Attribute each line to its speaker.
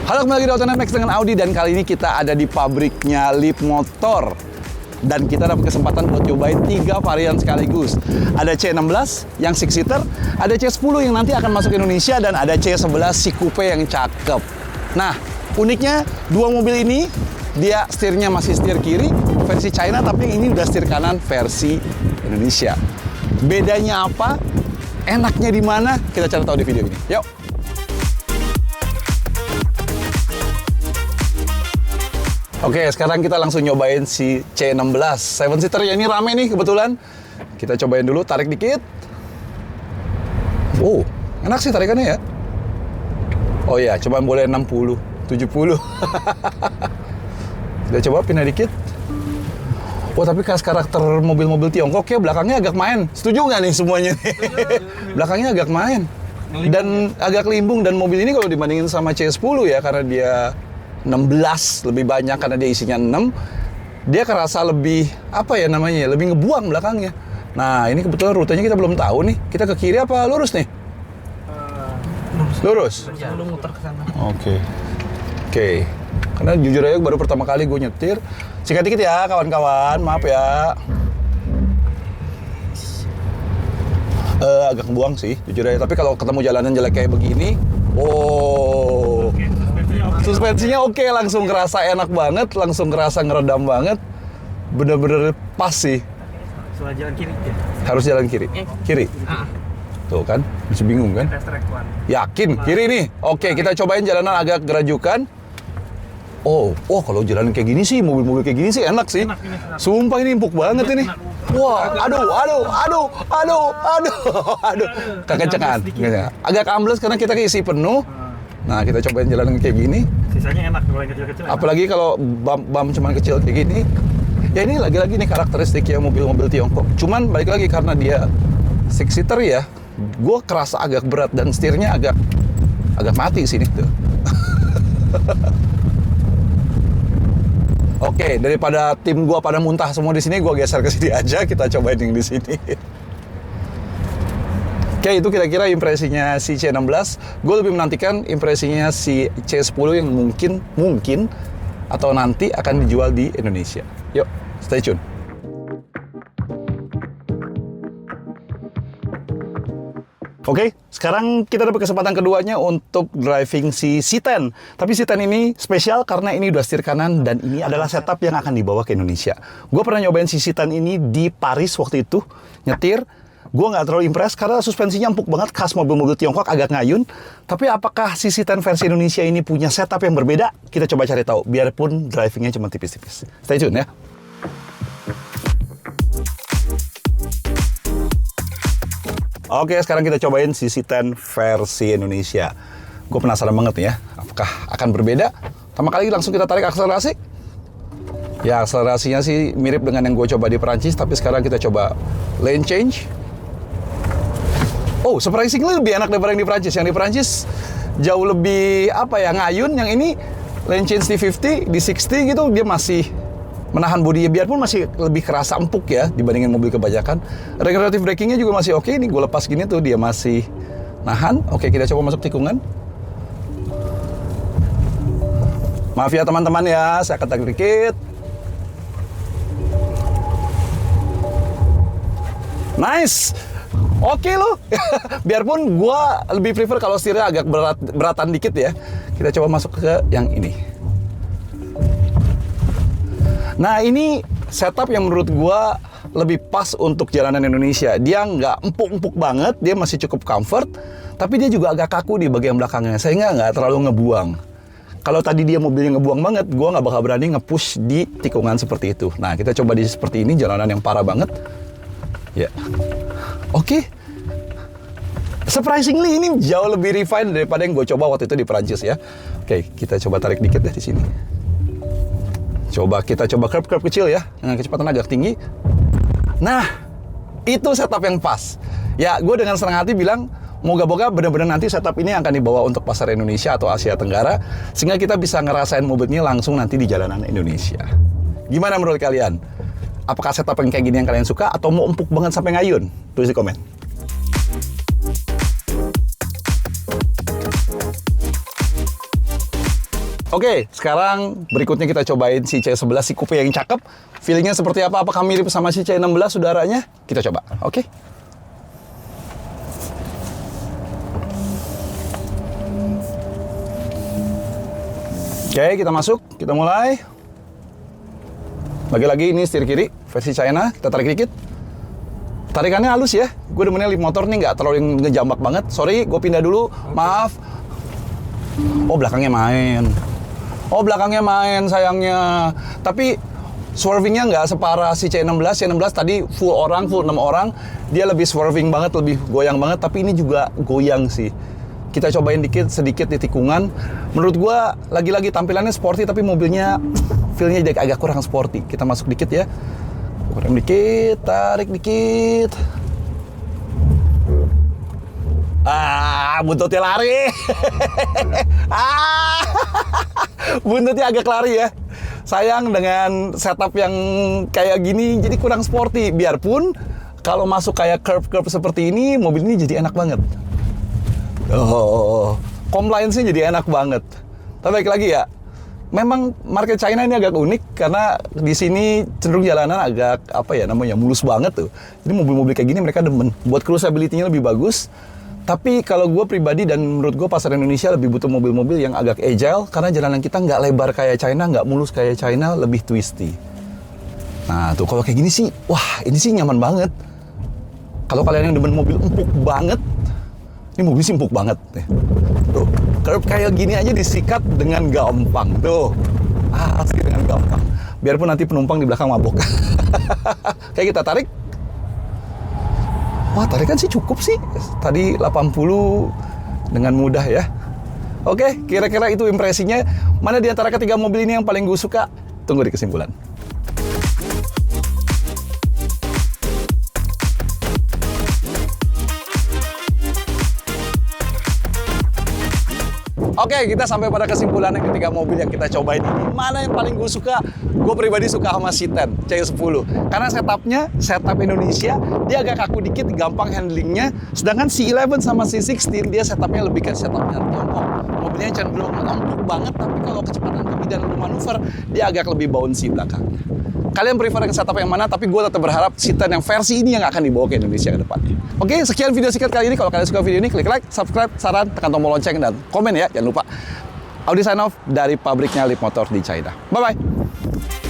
Speaker 1: Halo, kembali lagi di Autonext dengan Audi, dan kali ini kita ada di pabriknya Leapmotor. Dan kita dapat kesempatan buat cobain 3 varian sekaligus. Ada C16 yang 6-seater, ada C10 yang nanti akan masuk Indonesia, dan ada C11 si coupe yang cakep. Nah, uniknya dua mobil ini, dia setirnya masih setir kiri versi China, tapi yang ini udah setir kanan versi Indonesia. Bedanya apa? Enaknya di mana? Kita cari tahu di video ini. Yuk! Oke, sekarang kita langsung nyobain si C16 7-seater ya. Ini rame nih kebetulan. Kita cobain dulu, tarik dikit. Oh, enak sih tarikannya ya. Oh ya, coba boleh 60, 70. Kita coba pindah dikit. Oh, tapi karakter mobil-mobil Tiongkok ya belakangnya agak main. Setuju nggak nih semuanya? Belakangnya agak main. Dan agak limbung. Dan mobil ini kalau dibandingin sama C10 ya, karena dia 16 lebih banyak karena dia isinya 6, dia kerasa lebih apa ya namanya, lebih ngebuang belakangnya. Nah, ini kebetulan rutenya kita belum tahu nih. Kita ke kiri apa lurus nih? Lurus.
Speaker 2: Sebelum muter ke sana.
Speaker 1: Oke. Karena jujur aja baru pertama kali gue nyetir. Sikat dikit ya kawan-kawan, maaf ya. Agak ngebuang sih jujur aja. Tapi kalau ketemu jalanan jelek kayak begini, oh, suspensinya oke, langsung ngerasa enak banget, langsung ngerasa ngeredam banget. Bener-bener pas sih.
Speaker 2: Soal jalan kiri ya?
Speaker 1: Harus jalan kiri. Kiri? Tuh kan, masih bingung kan? Yakin? Kiri nih? Oke, kita cobain jalanan agak gerajukan. Oh, kalau jalan kayak gini sih, mobil-mobil kayak gini sih enak sih. Sumpah ini empuk banget ini. Wah, aduh. Kekencengan. Agak ambles karena kita keisi penuh. Nah, kita cobain jalan kayak gini.
Speaker 2: Sisanya enak kalau yang kecil-kecil.
Speaker 1: Apalagi kalau bump cuman kecil kayak gini. Ya ini lagi-lagi nih karakteristiknya mobil-mobil Tiongkok. Cuman balik lagi karena dia 6-seater ya, gue kerasa agak berat dan setirnya agak mati sini tuh. Oke, daripada tim gue pada muntah semua di sini, gue geser ke sini aja. Kita cobain yang di sini. Oke, itu kira-kira impresinya si C16. Gue lebih menantikan impresinya si C10 yang mungkin atau nanti akan dijual di Indonesia. Yuk, stay tune. Oke, sekarang kita dapat kesempatan keduanya untuk driving si C10. Tapi C10 ini spesial karena ini udah setir kanan dan ini adalah setup yang akan dibawa ke Indonesia. Gue pernah nyobain si C10 ini di Paris waktu itu, nyetir. Gue nggak terlalu impress karena suspensinya empuk banget, khas mobil-mobil Tiongkok, agak ngayun. Tapi apakah si C10 versi Indonesia ini punya setup yang berbeda? Kita coba cari tahu, biarpun drivingnya cuma tipis-tipis. Stay tune ya. Oke, sekarang kita cobain si C10 versi Indonesia. Gue penasaran banget nih ya, apakah akan berbeda? Pertama kali langsung kita tarik akselerasi. Ya, akselerasinya sih mirip dengan yang gue coba di Perancis, tapi sekarang kita coba lane change. Oh, surprisingly lebih enak daripada yang di Perancis. Yang di Perancis jauh lebih ngayun. Yang ini lane change di 50, di 60 gitu, dia masih menahan bodinya, biarpun masih lebih kerasa empuk ya dibandingin mobil kebanyakan. Regenerative brakingnya juga masih oke. Ini gue lepas gini tuh dia masih nahan. Oke, kita coba masuk tikungan. Maaf ya teman-teman ya, saya ketak dikit. Nice. Oke loh. Biarpun gue lebih prefer kalau setirnya agak beratan dikit ya. Kita coba masuk ke yang ini. Nah, ini setup yang menurut gua lebih pas untuk jalanan Indonesia. Dia nggak empuk-empuk banget, dia masih cukup comfort, tapi dia juga agak kaku di bagian belakangnya, sehingga nggak terlalu ngebuang. Kalau tadi dia mobilnya ngebuang banget, gua nggak bakal berani nge-push di tikungan seperti itu. Nah, kita coba di seperti ini, jalanan yang parah banget. Ya, oke. Surprisingly ini jauh lebih refined daripada yang gue coba waktu itu di Perancis ya. Oke, kita coba tarik dikit deh di sini. Kita coba curb kecil ya, dengan kecepatan agak tinggi. Nah, itu setup yang pas. Ya, gue dengan senang hati bilang, moga-moga benar-benar nanti setup ini akan dibawa untuk pasar Indonesia atau Asia Tenggara, sehingga kita bisa ngerasain mobilnya langsung nanti di jalanan Indonesia. Gimana menurut kalian? Apakah setup yang kayak gini yang kalian suka, atau mau empuk banget sampai ngayun? Tulis di komen. Oke, sekarang berikutnya kita cobain si C11, si coupe yang cakep. Feelingnya seperti apa? Apakah mirip sama si C16 saudaranya? Kita coba, oke? Oke, kita masuk, kita mulai. Lagi-lagi ini setir kiri, versi China, kita tarik dikit. Tarikannya halus ya, gue demennya lip motor nih, nggak terlalu ngejambak banget. Sorry, gue pindah dulu, maaf. Oh, belakangnya main. Oh, belakangnya main sayangnya. Tapi swervingnya nggak separah si C16. C16 tadi full 6 orang. Dia lebih swerving banget, lebih goyang banget. Tapi ini juga goyang sih. Kita cobain sedikit di tikungan. Menurut gua lagi-lagi tampilannya sporty, tapi mobilnya feel-nya agak kurang sporty. Kita masuk dikit ya. Rem dikit, tarik dikit. Buntutnya lari. Buntutnya agak lari ya. Sayang dengan setup yang kayak gini jadi kurang sporty. Biarpun kalau masuk kayak curve-curve seperti ini, mobil ini jadi enak banget. Oh, compliance-nya jadi enak banget. Tapi balik lagi ya, memang market China ini agak unik karena di sini cenderung jalanan agak mulus banget tuh. Jadi mobil-mobil kayak gini mereka demen. Buat cruisability-nya lebih bagus. Tapi kalau gue pribadi dan menurut gue pasar Indonesia lebih butuh mobil-mobil yang agak agile karena jalanan kita nggak lebar kayak China, nggak mulus kayak China, lebih twisty. Nah tuh kalau kayak gini sih, wah ini sih nyaman banget. Kalau kalian yang demen mobil empuk banget, ini mobil sih empuk banget. Tuh, curve kayak gini aja disikat dengan gampang. Tuh, asli dengan gampang. Biarpun nanti penumpang di belakang mabok. Kayak kita tarik. Wah, tarikan sih cukup sih. Tadi 80 dengan mudah ya. Oke, kira-kira itu impresinya. Mana di antara ketiga mobil ini yang paling gue suka? Tunggu di kesimpulan. Oke, kita sampai pada kesimpulan yang ketiga mobil yang kita cobain ini. Mana yang paling gue suka? Gue pribadi suka sama C10, C10. Karena setup Indonesia, dia agak kaku dikit, gampang handlingnya. Sedangkan C11 sama C16, dia setupnya lebih ke setupnya Tiongkok. Mobilnya cenderung empuk banget, tapi kalau kecepatan tinggi dan manuver, dia agak lebih bouncy belakangnya. Kalian prefer ke setup yang mana, tapi gue tetap berharap C10 yang versi ini yang akan dibawa ke Indonesia ke depannya. Oke, sekian video singkat kali ini. Kalau kalian suka video ini, klik like, subscribe, saran, tekan tombol lonceng, dan komen ya. Jangan lupa. Audi sign off dari pabriknya Lip Motor di China. Bye-bye.